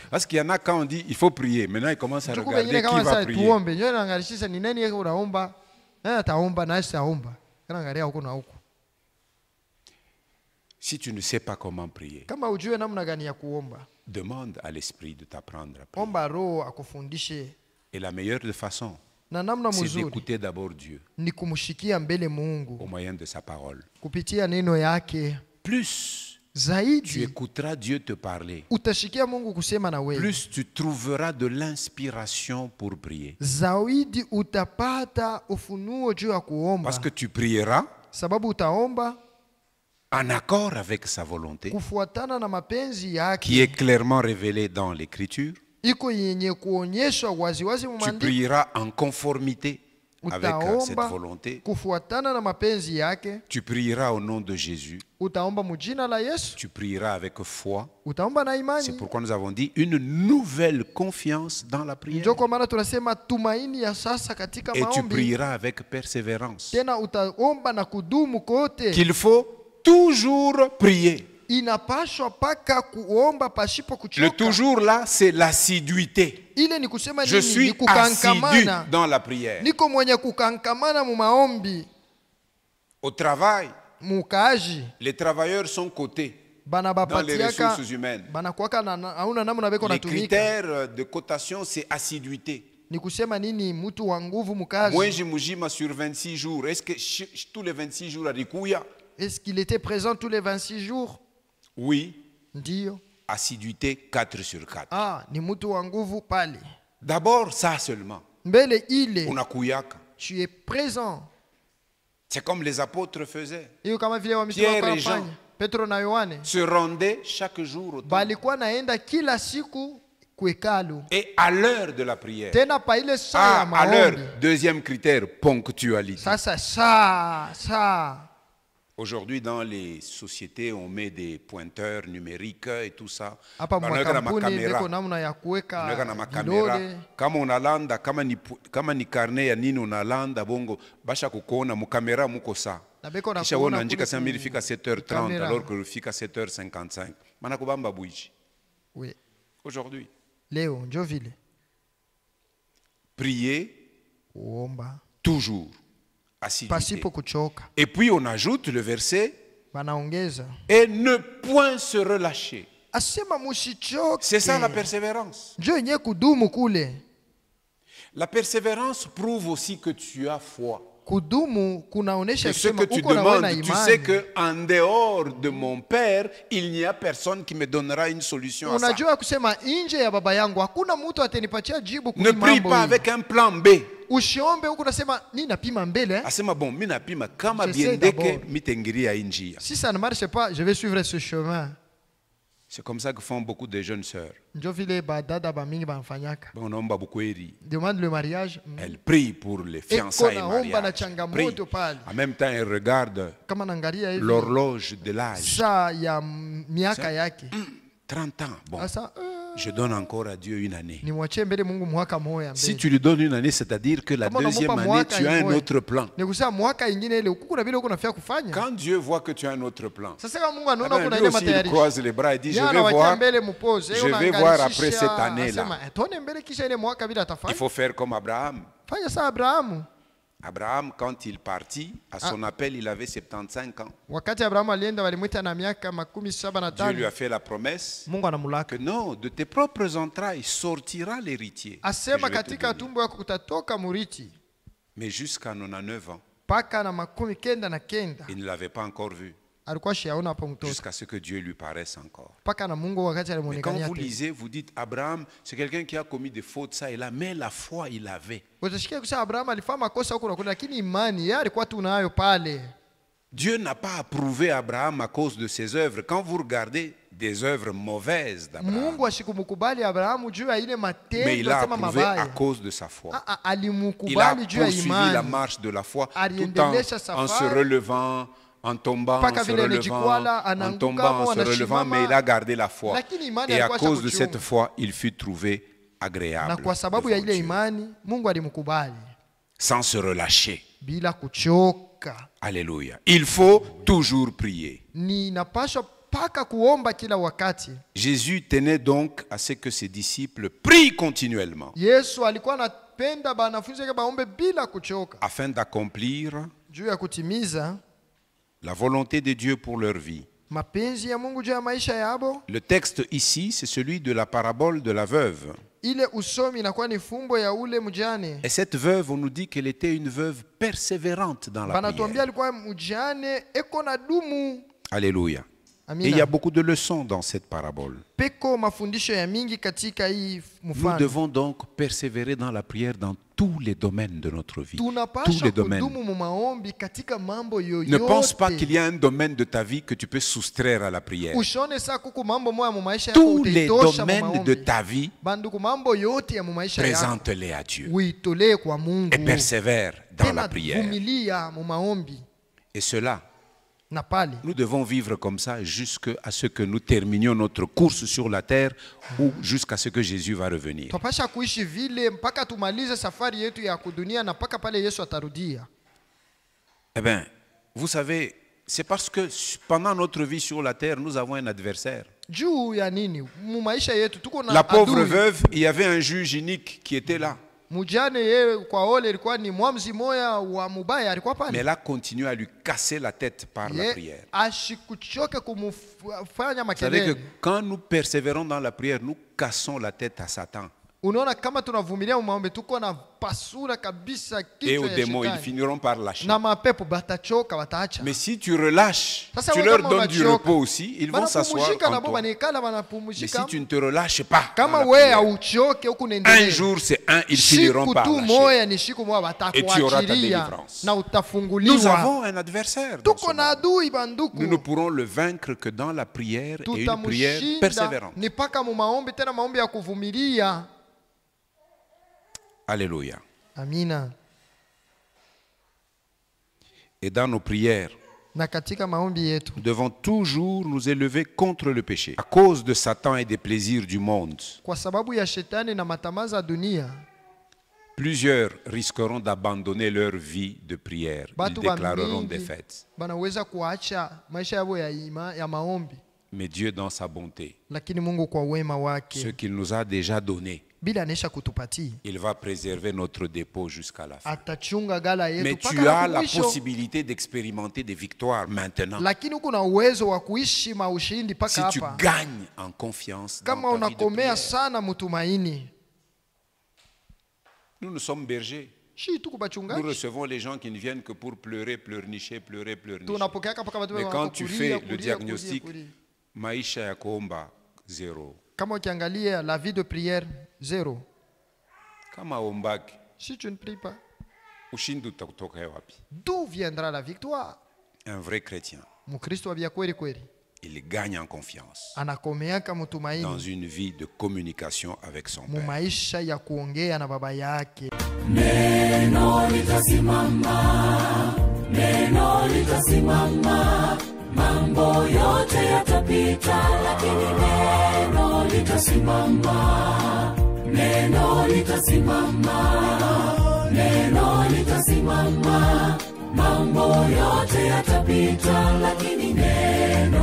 Parce qu'il y en a quand on dit il faut prier, maintenant ils commencent à regarder qui va prier. Si tu ne sais pas comment prier, demande à l'Esprit de t'apprendre à prier. Et la meilleure des façons, c'est d'écouter d'abord Dieu au moyen de sa parole. Plus tu écouteras Dieu te parler, plus tu trouveras de l'inspiration pour prier. Parce que tu prieras en accord avec sa volonté, qui est clairement révélée dans l'Écriture. Tu prieras en conformité avec cette volonté. Tu prieras au nom de Jésus. Tu prieras avec foi. C'est pourquoi nous avons dit une nouvelle confiance dans la prière. Et tu prieras avec persévérance. Qu'il faut toujours prier. Le toujours là, c'est l'assiduité. Je suis assidu dans la prière. Au travail, les travailleurs sont cotés dans les ressources humaines. Les critères de cotation, c'est assiduité. Mwenji Mujima sur 26 jours. Est-ce que tous les 26 jours, est-ce qu'il était présent tous les 26 jours? Oui. Assiduité 4 sur 4. D'abord ça seulement. Tu es présent. C'est comme les apôtres faisaient. Pierre et Jean se rendaient chaque jour au temple. Et à l'heure de la prière. À l'heure, deuxième critère, ponctualité. Aujourd'hui, dans les sociétés, on met des pointeurs numériques et tout ça. Kama unalanda, kama ni karne ya nini unalanda bongo, basha kukuona mukamera muko sa. Kisha wona njika sema milifika 7h30 alors que rufika 7h55. Mana kubamba buichi. Oui. Aujourd'hui. Léo, Njovile. Prier. Toujours. Assiduité. Et puis on ajoute le verset et ne point se relâcher. C'est ça la persévérance. La persévérance prouve aussi que tu as foi. Que ce que tu demandes, tu sais qu'en dehors de mon Père, il n'y a personne qui me donnera une solution à ça. Ne prie pas avec un plan B. Asema bon, mina pima kama biendeke mitengiria injia. Si ça ne marche pas, je vais suivre ce chemin. C'est comme ça que font beaucoup de jeunes sœurs. Demande le mariage. Elles prient pour les fiançailles et mariage. En même temps, elles regardent l'horloge de l'âge. 30 ans. Bon. Je donne encore à Dieu une année. Si tu lui donnes une année, c'est-à-dire que la deuxième année, tu as un autre plan. Quand Dieu voit que tu as un autre plan, lui aussi il croise les bras et dit, je vais voir après cette année-là. Il faut faire comme Abraham. Abraham, quand il partit, à son appel, il avait 75 ans. Dieu lui a fait la promesse que non, de tes propres entrailles sortira l'héritier. Mais jusqu'à 99 ans, il ne l'avait pas encore vu. Jusqu'à ce que Dieu lui paraisse encore. Mais quand vous lisez, vous dites Abraham, c'est quelqu'un qui a commis des fautes, ça et là, mais la foi il avait. Dieu n'a pas approuvé Abraham à cause de ses œuvres. Quand vous regardez des œuvres mauvaises d'Abraham, mais il a approuvé à cause de sa foi. Il a poursuivi la marche de la foi tout en se relevant, en tombant, en se relevant, mais il a gardé la foi. Et à cause de cette foi, il fut trouvé agréable devant Dieu. Sans se relâcher. Alléluia. Il faut toujours prier. Jésus tenait donc à ce que ses disciples prient continuellement afin d'accomplir la volonté de Dieu pour leur vie. Le texte ici, c'est celui de la parabole de la veuve. Et cette veuve, on nous dit qu'elle était une veuve persévérante dans la prière. Alléluia. Et il y a beaucoup de leçons dans cette parabole. Nous devons donc persévérer dans la prière dans tous les domaines de notre vie. Tous les domaines. Ne pense pas qu'il y a un domaine de ta vie que tu peux soustraire à la prière. Tous les domaines de ta vie, présente-les à Dieu. Et persévère dans la prière. Et cela, nous devons vivre comme ça jusqu'à ce que nous terminions notre course sur la terre ou jusqu'à ce que Jésus va revenir. Eh bien, vous savez, c'est parce que pendant notre vie sur la terre, nous avons un adversaire. La pauvre veuve, il y avait un juge unique qui était là. Mais elle a continué à lui casser la tête par la prière. Vous savez que quand nous persévérons dans la prière, nous cassons la tête à Satan. Et aux démons, ils finiront par lâcher. Mais si tu relâches, tu leur donnes du repos aussi, ils vont s'asseoir en toi. Mais si tu ne te relâches pas, un jour c'est un, ils finiront par lâcher. Et tu auras ta délivrance. Nous avons un adversaire dans ce monde. Nous ne pourrons le vaincre que dans la prière et une prière persévérante. Alléluia. Amina. Et dans nos prières, nous devons toujours nous élever contre le péché. À cause de Satan et des plaisirs du monde, plusieurs risqueront d'abandonner leur vie de prière. Ils déclareront défaite. Mais Dieu, dans sa bonté, ce qu'il nous a déjà donné, il va préserver notre dépôt jusqu'à la fin. Mais tu as la possibilité d'expérimenter des victoires maintenant. Si tu gagnes en confiance dans ta vie de prière. Nous sommes bergers. Nous recevons les gens qui ne viennent que pour pleurer, pleurnicher, pleurer, pleurnicher. Mais quand tu fais le diagnostic, maisha ya kuomba 0. Kama ukiangalia la vie de prière 0. Kama ombaki, si tu ne pries pas, ushindi utakutoka wapi? D'où viendra la victoire? Un vrai chrétien, il gagne en confiance dans une vie de communication avec son Père. Mambo yote yatapita, lakini neno litasimama. Neno litasimama. Neno litasimama. Mambo yote yatapita, lakini neno